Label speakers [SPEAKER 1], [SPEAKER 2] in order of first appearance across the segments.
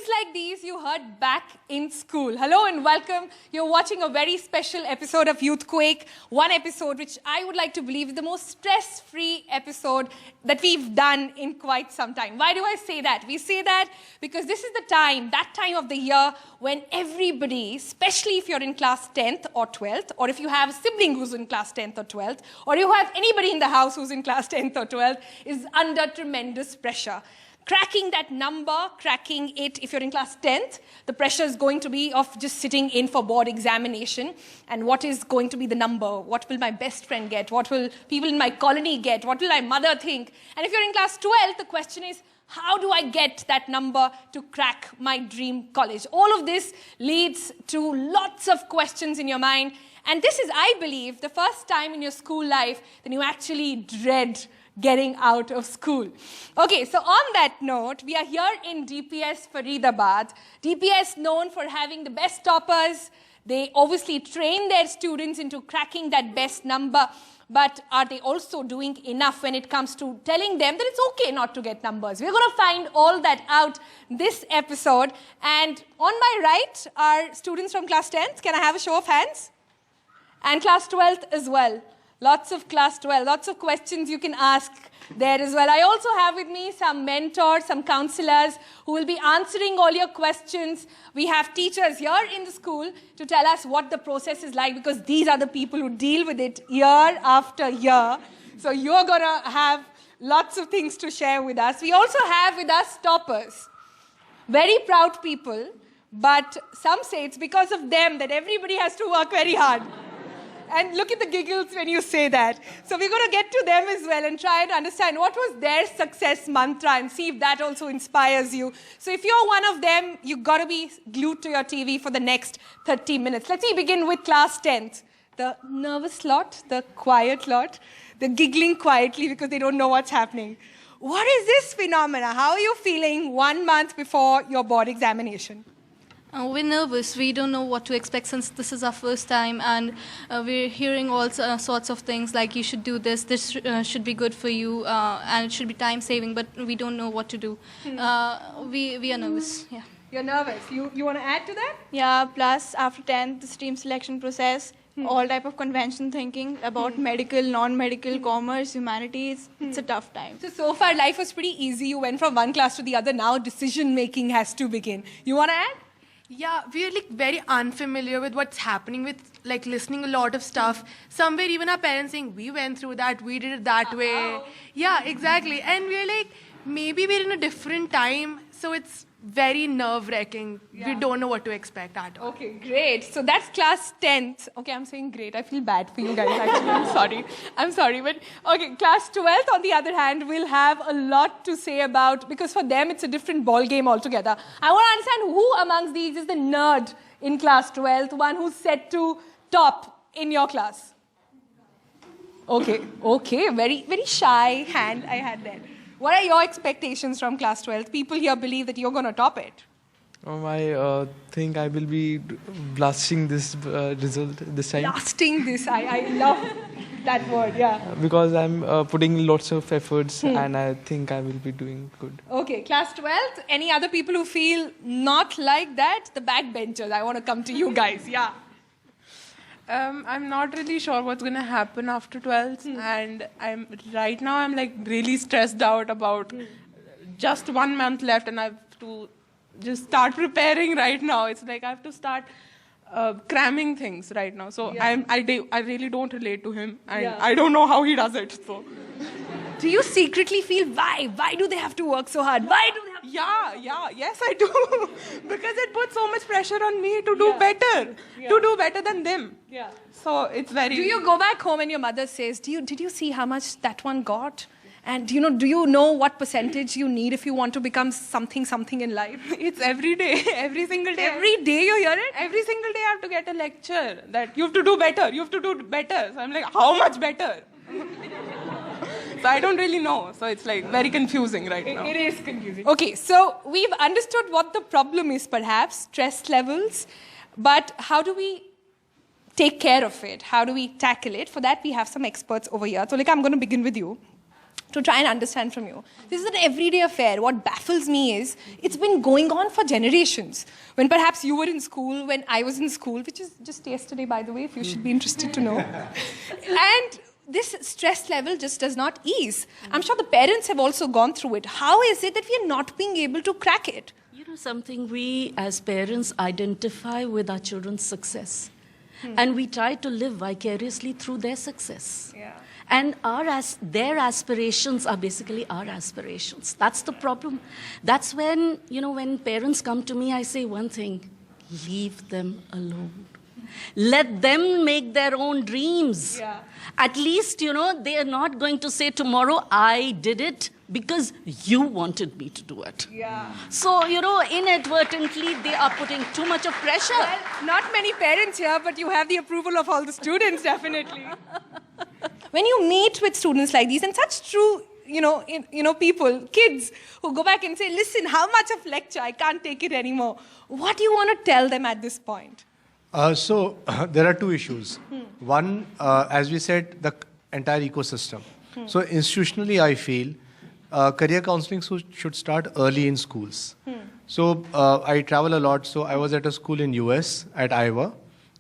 [SPEAKER 1] things like these you heard back in school. Hello and welcome. You're watching a very special episode of Youthquake. One episode which I would like to believe is the most stress-free episode that we've done in quite some time. Why do I say that? We say that because this is the time, that time of the year when everybody, especially if you're in class 10th or 12th, or if you have a sibling who's in class 10th or 12th, or you have anybody in the house who's in class 10th or 12th, is under tremendous pressure. Cracking that number, cracking it, if you're in class 10th, the pressure is going to be of just sitting in for board examination. And what is going to be the number? What will my best friend get? What will people in my colony get? What will my mother think? And if you're in class 12, the question is, how do I get that number to crack my dream college? All of this leads to lots of questions in your mind. And this is, I believe, the first time in your school life that you actually dread getting out of school. Okay, so on that note, we are here in DPS Faridabad. DPS known for having the best toppers. They obviously train their students into cracking that best number, but are they also doing enough when it comes to telling them that it's okay not to get numbers? We're going to find all that out this episode. And on my right are students from class 10th. Can I have a show of hands? And class 12th as well. Lots of class 12, lots of questions you can ask there as well. I also have with me some mentors, some counselors who will be answering all your questions. We have teachers here in the school to tell us what the process is like, because these are the people who deal with it year after year. So you're going to have lots of things to share with us. We also have with us toppers, very proud people, but some say it's because of them that everybody has to work very hard. And look at the giggles when you say that. So we're going to get to them as well and try and understand what was their success mantra and see if that also inspires you. So if you're one of them, you've got to be glued to your TV for the next 30 minutes. Let's begin with class 10th. The nervous lot, the quiet lot, the giggling quietly because they don't know what's happening. What is this phenomena? How are you feeling 1 month before your board examination?
[SPEAKER 2] We're nervous. We don't know what to expect since this is our first time, and we're hearing all sorts of things like you should do this should be good for you, and it should be time-saving, but we don't know what to do. We are nervous, yeah.
[SPEAKER 1] You're nervous. You want to add to that?
[SPEAKER 3] Yeah, plus after 10th, the stream selection process, all type of convention thinking about medical, non-medical, commerce, humanities. It's a tough time.
[SPEAKER 1] So far life was pretty easy. You went from one class to the other. Now decision-making has to begin. You want to add?
[SPEAKER 4] Yeah, we're like very unfamiliar with what's happening with like listening a lot of stuff. Somewhere even our parents saying, we went through that, we did it that way. Yeah, exactly. And we're like, maybe we're in a different time, so it's very nerve-wracking. We don't know what to expect at all.
[SPEAKER 1] Okay, great. So that's class 10th. Okay, I'm saying great. I feel bad for you guys, actually. I'm sorry. But okay, class 12th, on the other hand, will have a lot to say about, because for them, it's a different ball game altogether. I want to understand who amongst these is the nerd in class 12th, one who's set to top in your class. Okay, very, very shy hand I had there. What are your expectations from class 12th? People here believe that you're going to top it.
[SPEAKER 5] I think I will be blasting this result this time.
[SPEAKER 1] Blasting this, I love that word, yeah.
[SPEAKER 5] Because I'm putting lots of efforts and I think I will be doing good.
[SPEAKER 1] Okay, class 12th, any other people who feel not like that? The backbenchers, I want to come to you guys, yeah.
[SPEAKER 6] I'm not really sure what's going to happen after 12th, and right now I'm like really stressed out about just 1 month left, and I have to just start preparing right now. It's like I have to start cramming things right now. So I really don't relate to him, and I don't know how he does it. So.
[SPEAKER 1] Do you secretly feel why? Why do they have to work so hard? Why do they have to
[SPEAKER 6] Yes, I do. Because it puts so much pressure on me to do better, to do better than them.
[SPEAKER 1] Yeah.
[SPEAKER 6] So it's very...
[SPEAKER 1] Do you go back home and your mother says, did you see how much that one got? And do you know what percentage you need if you want to become something in life?
[SPEAKER 6] It's every day, every single day.
[SPEAKER 1] Every day you hear it?
[SPEAKER 6] Every single day I have to get a lecture that you have to do better, you have to do better. So I'm like, how much better? So I don't really know. So it's like very confusing right now.
[SPEAKER 1] It is confusing. Okay, so we've understood what the problem is perhaps, stress levels, but how do we take care of it? How do we tackle it? For that we have some experts over here. So I'm going to begin with you. to try and understand from you. This is an everyday affair. What baffles me is it's been going on for generations. When perhaps you were in school, when I was in school, which is just yesterday, by the way, if you should be interested to know. And this stress level just does not ease. I'm sure the parents have also gone through it. How is it that we are not being able to crack it?
[SPEAKER 7] You know something, we as parents identify with our children's success. And we try to live vicariously through their success.
[SPEAKER 1] Yeah.
[SPEAKER 7] And their aspirations are basically our aspirations. That's the problem. That's when, when parents come to me, I say one thing, leave them alone. Let them make their own dreams.
[SPEAKER 1] Yeah.
[SPEAKER 7] At least, they are not going to say tomorrow, I did it because you wanted me to do it.
[SPEAKER 1] Yeah.
[SPEAKER 7] So, inadvertently, they are putting too much of pressure.
[SPEAKER 1] Well, not many parents here, but you have the approval of all the students, definitely. When you meet with students like these, and such true, people, kids who go back and say, listen, how much of lecture? I can't take it anymore. What do you want to tell them at this point?
[SPEAKER 8] So there are two issues. One, as we said, the entire ecosystem. So institutionally, I feel career counseling should start early in schools. So I travel a lot. So I was at a school in US at Iowa,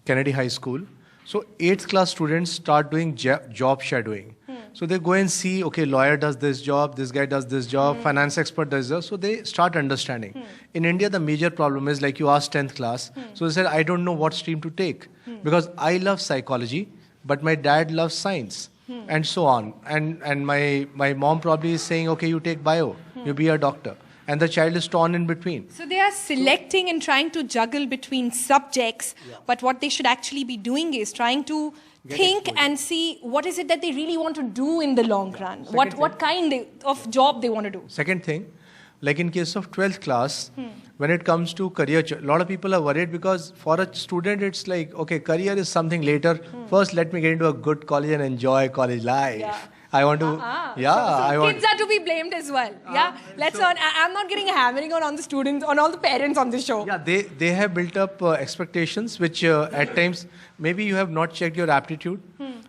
[SPEAKER 8] Kennedy High School. So 8th class students start doing job shadowing. So they go and see, okay, lawyer does this job, this guy does this job, finance expert does this. So they start understanding. In India, the major problem is like you asked 10th class. So they said, I don't know what stream to take because I love psychology, but my dad loves science and so on. And my mom probably is saying, okay, you take bio, you be a doctor. And the child is torn in between.
[SPEAKER 1] So they are selecting and trying to juggle between subjects, but what they should actually be doing is trying to think and see what is it that they really want to do in the long run. What kind of job they want to do.
[SPEAKER 8] Second thing, like in case of 12th class, when it comes to career, a lot of people are worried because for a student, it's like, okay, career is something later. First, let me get into a good college and enjoy college life.
[SPEAKER 1] Yeah.
[SPEAKER 8] I want to,
[SPEAKER 1] So kids are to be blamed as well. I'm not getting a hammering on the students, on all the parents on this show.
[SPEAKER 8] Yeah, they have built up expectations, which at times, maybe you have not checked your aptitude.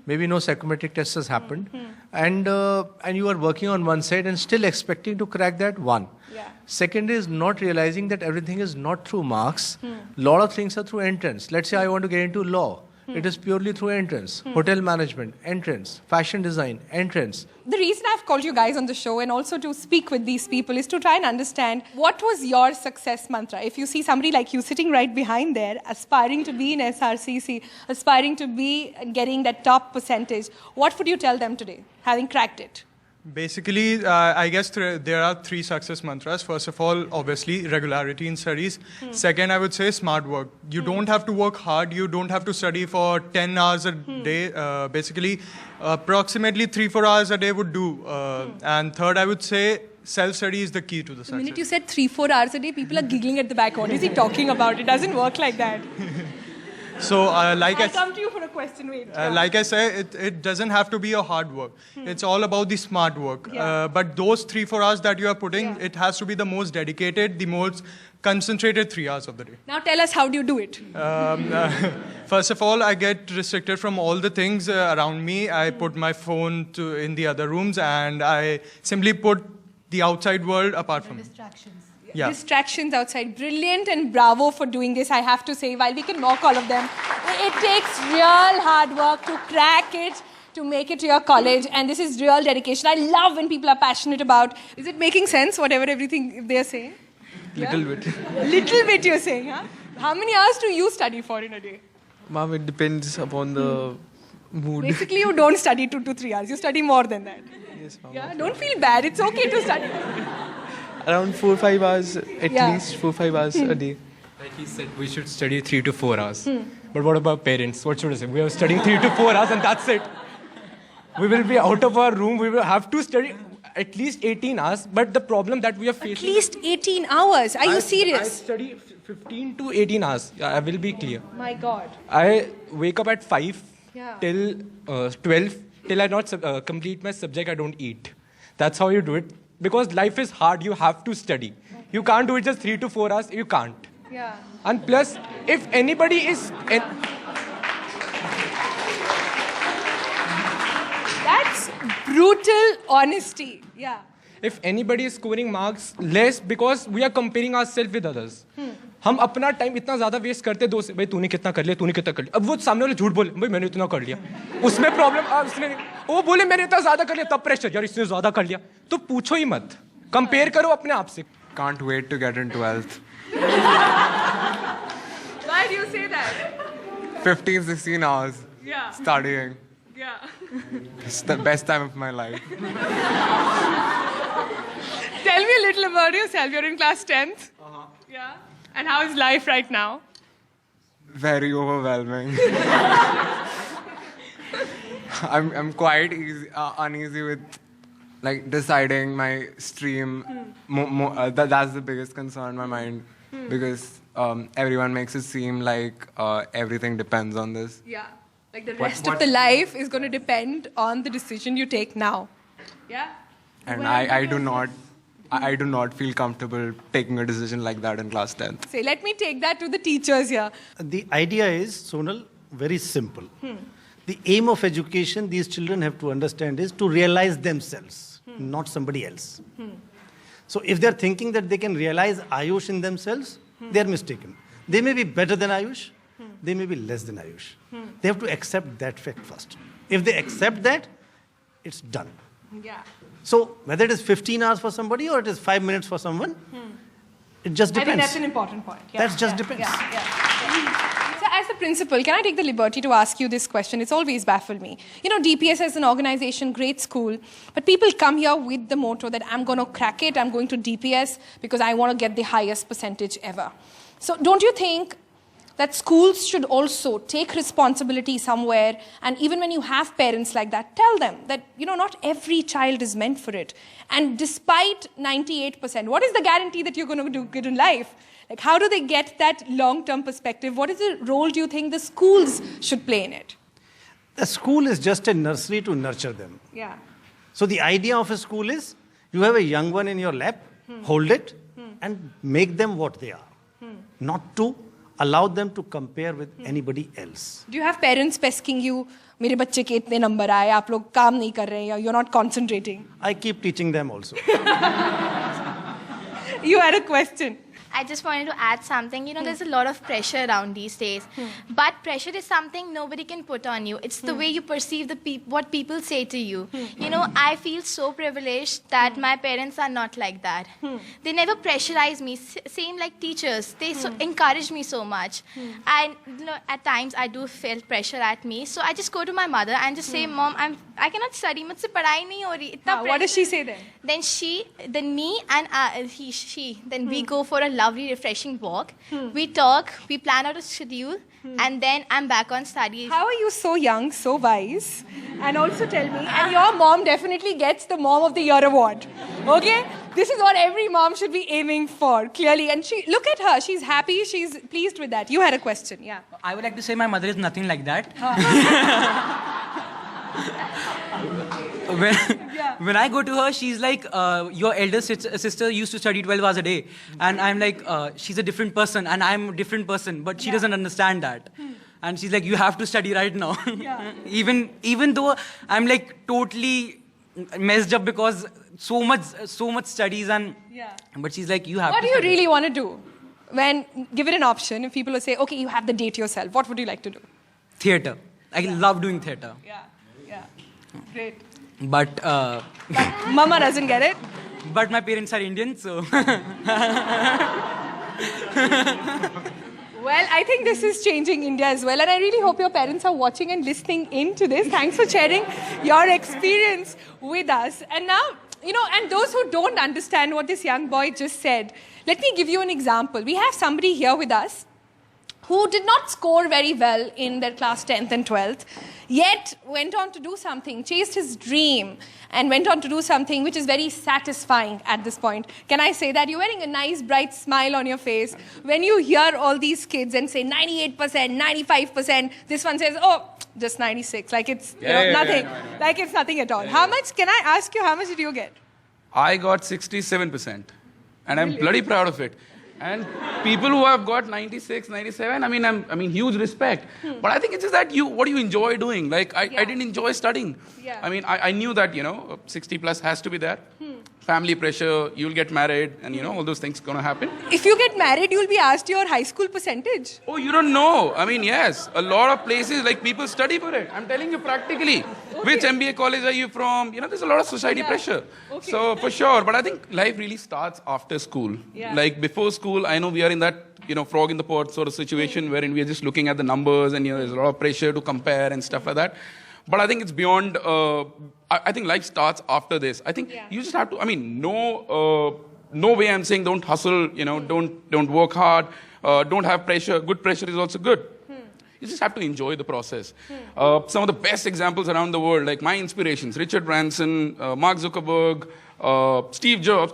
[SPEAKER 8] Maybe no psychometric test has happened. And you are working on one side and still expecting to crack that one.
[SPEAKER 1] Yeah.
[SPEAKER 8] Second is not realizing that everything is not through marks. Lot of things are through entrance. Let's say I want to get into law. It is purely through entrance. Hotel management, entrance. Fashion design, entrance.
[SPEAKER 1] The reason I've called you guys on the show and also to speak with these people is to try and understand what was your success mantra. If you see somebody like you sitting right behind there, aspiring to be in SRCC, aspiring to be getting that top percentage, what would you tell them today, having cracked it?
[SPEAKER 9] Basically, I guess there are three success mantras. First of all, obviously, regularity in studies. Second, I would say smart work. You don't have to work hard. You don't have to study for 10 hours a day. Basically, approximately 3-4 hours a day would do. And third, I would say self-study is the key to the
[SPEAKER 1] The
[SPEAKER 9] success.
[SPEAKER 1] minute you said 3-4 hours a day, people are giggling at the back. What is he talking about? It doesn't work like that.
[SPEAKER 9] So,
[SPEAKER 1] I'll come to you for a question. Wait.
[SPEAKER 9] like I say, it doesn't have to be a hard work. It's all about the smart work.
[SPEAKER 1] Yeah.
[SPEAKER 9] But those 3-4 hours that you are putting, it has to be the most dedicated, the most concentrated 3 hours of the day.
[SPEAKER 1] Now tell us, how do you do it?
[SPEAKER 9] First of all, I get restricted from all the things around me. I put my phone in the other rooms and I simply put the outside world apart from me. Yeah.
[SPEAKER 1] Distractions outside. Brilliant and bravo for doing this, I have to say. While we can mock all of them, it takes real hard work to crack it, to make it to your college, and this is real dedication. I love when people are passionate about. Is it making sense, whatever everything they're saying?
[SPEAKER 5] Little bit.
[SPEAKER 1] Little bit you're saying, huh? How many hours do you study for in a day?
[SPEAKER 5] Ma'am, it depends upon the mood.
[SPEAKER 1] Basically, you don't study 2 to 3 hours. You study more than that.
[SPEAKER 5] Yes, ma'am.
[SPEAKER 1] Yeah, don't feel bad. It's okay to study.
[SPEAKER 5] Around 4-5 hours, at least 4-5 hours a day.
[SPEAKER 10] Like he said, we should study 3 to 4 hours. But what about parents? What should I say? We are studying 3 to 4 hours and that's it. We will be out of our room. We will have to study at least 18 hours. But the problem that we are facing...
[SPEAKER 1] At least 18 hours. Are you
[SPEAKER 10] I
[SPEAKER 1] serious?
[SPEAKER 10] study 15 to 18 hours. I will be clear.
[SPEAKER 1] My God.
[SPEAKER 10] I wake up at 5
[SPEAKER 1] Yeah.
[SPEAKER 10] till 12. Till I not complete my subject, I don't eat. That's how you do it. Because life is hard, you have to study. You can't do it just 3 to 4 hours, you can't.
[SPEAKER 1] Yeah.
[SPEAKER 10] And plus, if anybody is...
[SPEAKER 1] That's brutal honesty. Yeah.
[SPEAKER 10] If anybody is scoring marks less because we are comparing ourselves with others. हम अपना time इतना ज्यादा waste करते दो से भाई तूने कितना कर लिया तूने कितना कर लिया अब वो सामने वाले झूठ बोले भाई मैंने इतना कर लिया उसमें प्रॉब्लम उसने वो बोले मैंने इतना ज्यादा कर लिया तब प्रेशर यार इसने ज्यादा कर लिया तो पूछो ही मत कंपेयर करो अपने आप से
[SPEAKER 11] Can't wait to get in 12th.
[SPEAKER 1] Why do you say that?
[SPEAKER 11] 15, 16 hours
[SPEAKER 1] Yeah.
[SPEAKER 11] studying.
[SPEAKER 1] Yeah.
[SPEAKER 11] It's the best time of my life.
[SPEAKER 1] Tell me a little about yourself. You're in class 10th. Yeah. And how is life right now?
[SPEAKER 11] Very overwhelming. I'm quite uneasy with like deciding my stream. That's the biggest concern in my mind because everyone makes it seem like everything depends on this.
[SPEAKER 1] Yeah. Like the rest of the life is going to depend on the decision you take now. Yeah.
[SPEAKER 11] And I do not feel comfortable taking a decision like that in class 10th.
[SPEAKER 1] Say, let me take that to the teachers here.
[SPEAKER 12] The idea is, Sonal, very simple. The aim of education these children have to understand is to realize themselves, not somebody else. So if they're thinking that they can realize Ayush in themselves, they're mistaken. They may be better than Ayush, they may be less than Ayush. They have to accept that fact first. If they accept that, it's done.
[SPEAKER 1] Yeah.
[SPEAKER 12] So whether it is 15 hours for somebody or it is 5 minutes for someone, it just depends.
[SPEAKER 1] I think that's an important point. Yeah.
[SPEAKER 12] That just depends.
[SPEAKER 1] So as a principal, can I take the liberty to ask you this question? It's always baffled me. You know, DPS as an organization, great school, but people come here with the motto that I'm going to crack it, I'm going to DPS because I want to get the highest percentage ever. So don't you think that schools should also take responsibility somewhere, and even when you have parents like that, tell them that, you know, not every child is meant for it. And despite 98%, what is the guarantee that you're going to do good in life? Like, how do they get that long-term perspective? What is the role do you think the schools should play in it?
[SPEAKER 12] The school is just a nursery to nurture them.
[SPEAKER 1] Yeah.
[SPEAKER 12] So the idea of a school is, you have a young one in your lap, hold it, and make them what they are. Not to allow them to compare with anybody else.
[SPEAKER 1] Do you have parents pesking you, मेरे बच्चे के इतने number आए, आप लोग काम नहीं कर रहे हैं, you're not concentrating?
[SPEAKER 12] I keep teaching them also.
[SPEAKER 1] You had a question.
[SPEAKER 13] I just wanted to add something. You know, there's a lot of pressure around these days. But pressure is something nobody can put on you. It's the way you perceive what people say to you. You know, I feel so privileged that my parents are not like that. They never pressurize me. Same like teachers. They encourage me so much. And you know, at times I do feel pressure at me. So I just go to my mother and just say, Mom, I cannot study. मुझसे पढ़ाई नहीं हो रही. इतना
[SPEAKER 1] What does she say then?
[SPEAKER 13] Then me and she, then we go for a lovely, refreshing walk. We talk, we plan out a schedule, and then I'm back on studies.
[SPEAKER 1] How are you so young, so wise? And also tell me, and your mom definitely gets the Mom of the Year award. Okay? This is what every mom should be aiming for, clearly. And look at her, she's happy, she's pleased with that. You had a question, yeah.
[SPEAKER 14] I would like to say my mother is nothing like that. When I go to her, she's like, your elder sister used to study 12 hours a day. And I'm like, she's a different person and I'm a different person, but she doesn't understand that. And she's like, you have to study right now. Even though I'm like totally messed up because so much studies and but she's like, you have
[SPEAKER 1] What
[SPEAKER 14] to
[SPEAKER 1] do you
[SPEAKER 14] study.
[SPEAKER 1] really want to do? When given an option, if people will say, okay, you have the date yourself, what would you like to do?
[SPEAKER 14] Theatre. I love doing theatre.
[SPEAKER 1] Yeah. Great.
[SPEAKER 14] But
[SPEAKER 1] Mama doesn't get it.
[SPEAKER 14] But my parents are Indian, so
[SPEAKER 1] Well, I think this is changing India as well, and I really hope your parents are watching and listening into this. Thanks for sharing your experience with us. And now, you know, and those who don't understand what this young boy just said, let me give you an example. We have somebody here with us who did not score very well in their class 10th and 12th, yet went on to do something, chased his dream, and went on to do something which is very satisfying at this point. Can I say that? You're wearing a nice, bright smile on your face. When you hear all these kids and say 98%, 95%, this one says, oh, just 96, like it's nothing. Like it's nothing at all. How much, can I ask you, how much did you get?
[SPEAKER 15] I got 67%. And I'm bloody proud of it. And people who have got 96, 97, I mean, huge respect. But I think it's just that what do you enjoy doing? Like, I didn't enjoy studying.
[SPEAKER 1] Yeah.
[SPEAKER 15] I mean, I knew that, 60 plus has to be there. Family pressure, you'll get married, and, all those things going to happen.
[SPEAKER 1] If you get married, you'll be asked your high school percentage.
[SPEAKER 15] Oh, you don't know. I mean, yes, a lot of places, like, people study for it. I'm telling you practically. Which MBA college are you from? There's a lot of society pressure.
[SPEAKER 1] Okay.
[SPEAKER 15] So, for sure. But I think life really starts after school.
[SPEAKER 1] Yeah.
[SPEAKER 15] Like, before school, I know we are in that, frog in the pot sort of situation wherein we are just looking at the numbers and, there's a lot of pressure to compare and stuff like that. But I think it's beyond, I think life starts after this. I think you just have to, no way I'm saying don't hustle, don't work hard, don't have pressure. Good pressure is also good. You just have to enjoy the process. Some of the best examples around the world, like my inspirations, Richard Branson, Mark Zuckerberg, Steve Jobs,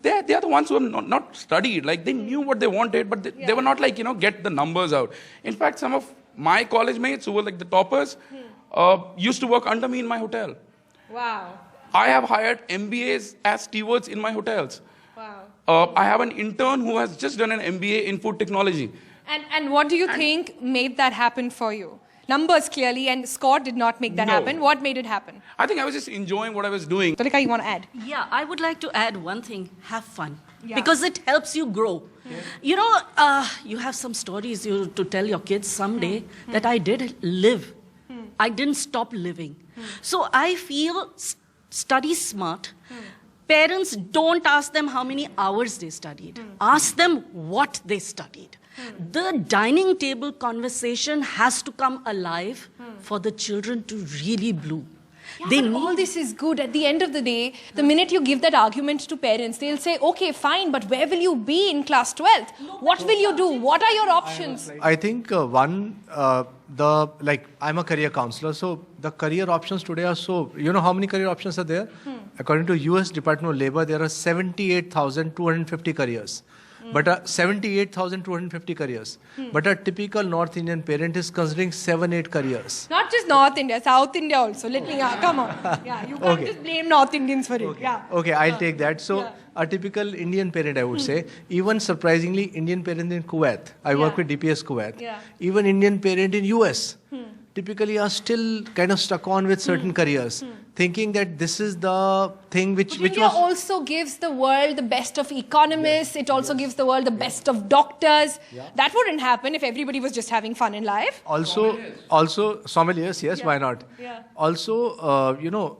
[SPEAKER 15] they are the ones who have not studied. Like, they knew what they wanted, but they were not like, get the numbers out. In fact, some of my college mates who were like the toppers used to work under me in my hotel.
[SPEAKER 1] Wow.
[SPEAKER 15] I have hired MBAs as stewards in my hotels.
[SPEAKER 1] Wow.
[SPEAKER 15] I have an intern who has just done an MBA in food technology.
[SPEAKER 1] And what do you think made that happen for you? Numbers, clearly, and Scott did not make that
[SPEAKER 15] No.
[SPEAKER 1] happen. What made it happen?
[SPEAKER 15] I think I was just enjoying what I was doing.
[SPEAKER 1] Tulika, you want to add?
[SPEAKER 7] Yeah, I would like to add one thing. Have fun.
[SPEAKER 1] Yeah.
[SPEAKER 7] Because it helps you grow. You have some stories to tell your kids someday that I did live. I didn't stop living. So I feel study smart. Parents, don't ask them how many hours they studied. Ask them what they studied. The dining table conversation has to come alive for the children to really bloom.
[SPEAKER 1] Yeah, but all this is good. At the end of the day, the minute you give that argument to parents, they'll say, okay, fine, but where will you be in class 12th? What will you do? What are your options?
[SPEAKER 8] I think I'm a career counselor, so the career options today are so, how many career options are there? According to US Department of Labor, there are 78,250 careers. But 78,250 careers. But a typical North Indian parent is considering 7-8 careers.
[SPEAKER 1] Not just North India, South India also. Come on. Yeah, you can't just blame North Indians for it. Yeah.
[SPEAKER 8] Okay, I'll take that. So a typical Indian parent, I would say, even surprisingly, Indian parent in Kuwait. I work with DPS Kuwait.
[SPEAKER 1] Yeah.
[SPEAKER 8] Even Indian parent in US. Typically are still kind of stuck on with certain careers, thinking that this is the thing which
[SPEAKER 1] India
[SPEAKER 8] was...
[SPEAKER 1] also gives the world the best of economists. It also gives the world the best of doctors. That wouldn't happen if everybody was just having fun in life.
[SPEAKER 8] Also, sommeliers, yes, why not?
[SPEAKER 1] Yeah.
[SPEAKER 8] Also,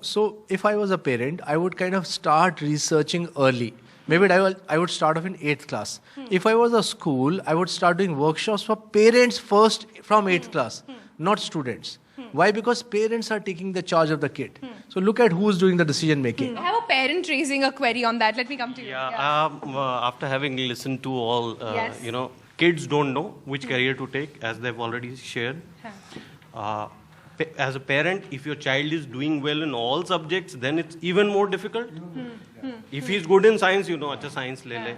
[SPEAKER 8] so if I was a parent, I would kind of start researching early. Maybe I would start off in 8th class. If I was a school, I would start doing workshops for parents first from 8th class, not students. Why? Because parents are taking the charge of the kid. So look at who's doing the decision making.
[SPEAKER 1] I have a parent raising a query on that. Let me come to you.
[SPEAKER 16] After having listened to all, kids don't know which career to take, as they've already shared. As a parent, if your child is doing well in all subjects, then it's even more difficult. If he's good in science, acha science le le.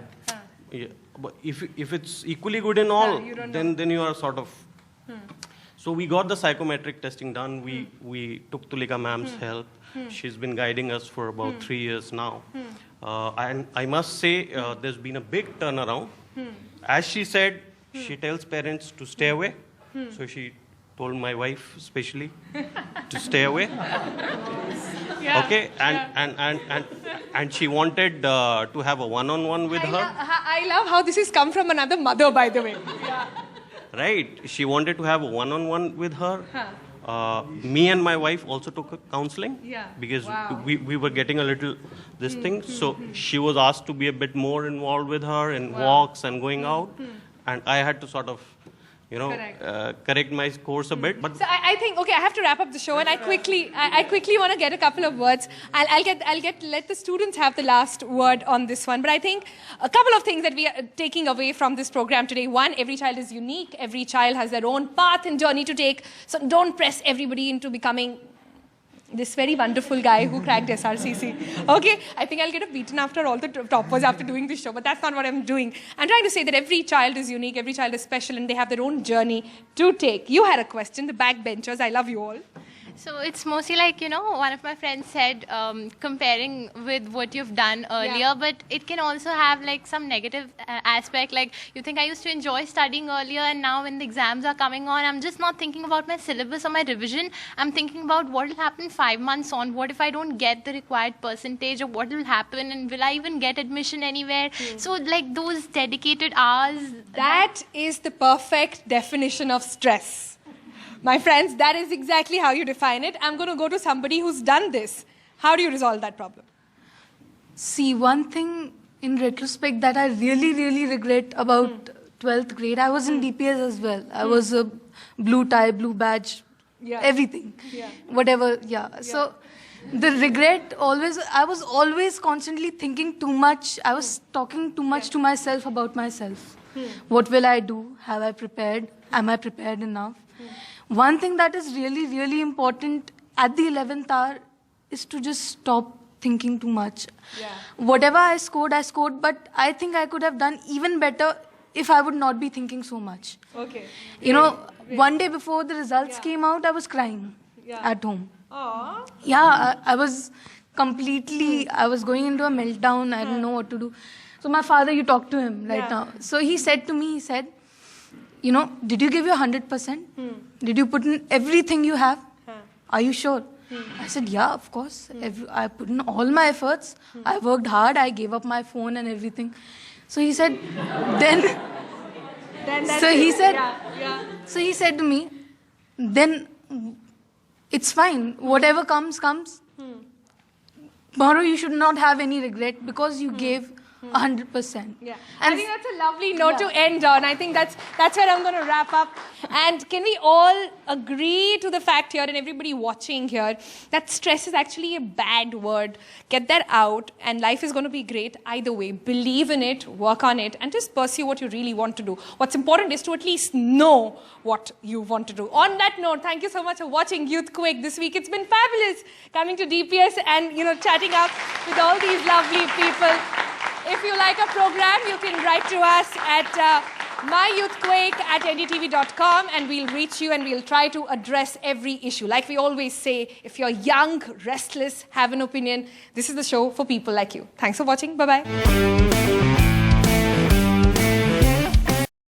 [SPEAKER 16] Yeah. But if it's equally good in all, then you are sort of... So we got the psychometric testing done. We took Tulika ma'am's help. She's been guiding us for about 3 years now. And I must say, there's been a big turnaround. As she said, she tells parents to stay away. So she told my wife especially to stay away. Okay, and she wanted to have a one-on-one with her.
[SPEAKER 1] I love how this has come from another mother, by the way.
[SPEAKER 16] Right. She wanted to have a one-on-one with her. Me and my wife also took counseling because we were getting a little this thing. So she was asked to be a bit more involved with her in walks and going out. And I had to sort of, correct my course a bit. But
[SPEAKER 1] So I think, okay, I have to wrap up the show, and I quickly want to get a couple of words. Let the students have the last word on this one. But I think a couple of things that we are taking away from this program today. One, every child is unique. Every child has their own path and journey to take. So don't press everybody into becoming this very wonderful guy who cracked SRCC. Okay, I think I'll get beaten after all the toppers after doing this show, but that's not what I'm doing. I'm trying to say that every child is unique, every child is special, and they have their own journey to take. You had a question, the backbenchers, I love you all.
[SPEAKER 17] So it's mostly like, one of my friends said, comparing with what you've done earlier, but it can also have like some negative aspect. Like you think I used to enjoy studying earlier, and now when the exams are coming on, I'm just not thinking about my syllabus or my revision. I'm thinking about what will happen 5 months on. What if I don't get the required percentage, or what will happen, and will I even get admission anywhere? So like those dedicated hours.
[SPEAKER 1] That is the perfect definition of stress. My friends, that is exactly how you define it. I'm going to go to somebody who's done this. How do you resolve that problem?
[SPEAKER 18] See, one thing in retrospect that I really, really regret about 12th grade, I was in DPS as well. I was a blue tie, blue badge, everything. Whatever, So the regret always, I was always constantly thinking too much. I was talking too much to myself about myself. What will I do? Have I prepared? Am I prepared enough? One thing that is really, really important at the 11th hour is to just stop thinking too much. Whatever I scored, but I think I could have done even better if I would not be thinking so much.
[SPEAKER 1] Okay.
[SPEAKER 18] One day before the results came out, I was crying at home.
[SPEAKER 1] Aww.
[SPEAKER 18] I was completely, I was going into a meltdown. I didn't know what to do. So my father, you talk to him right now. So he said to me, did you give your 100%? Did you put in everything you have? Are you sure? I said, yeah, of course. I put in all my efforts. I worked hard. I gave up my phone and everything. So he said, So he said to me, then it's fine. Whatever comes. Tomorrow you should not have any regret because you gave 100%.
[SPEAKER 1] Yeah, I think that's a lovely note to end on. I think that's where I'm going to wrap up. And can we all agree to the fact here, and everybody watching here, that stress is actually a bad word. Get that out, and life is going to be great either way. Believe in it, work on it, and just pursue what you really want to do. What's important is to at least know what you want to do. On that note, thank you so much for watching Youthquake this week. It's been fabulous coming to DPS and chatting up with all these lovely people. If you like our program, you can write to us at myouthquake@ndtv.com, and we'll reach you and we'll try to address every issue. Like we always say, if you're young, restless, have an opinion, this is the show for people like you. Thanks for watching. Bye-bye.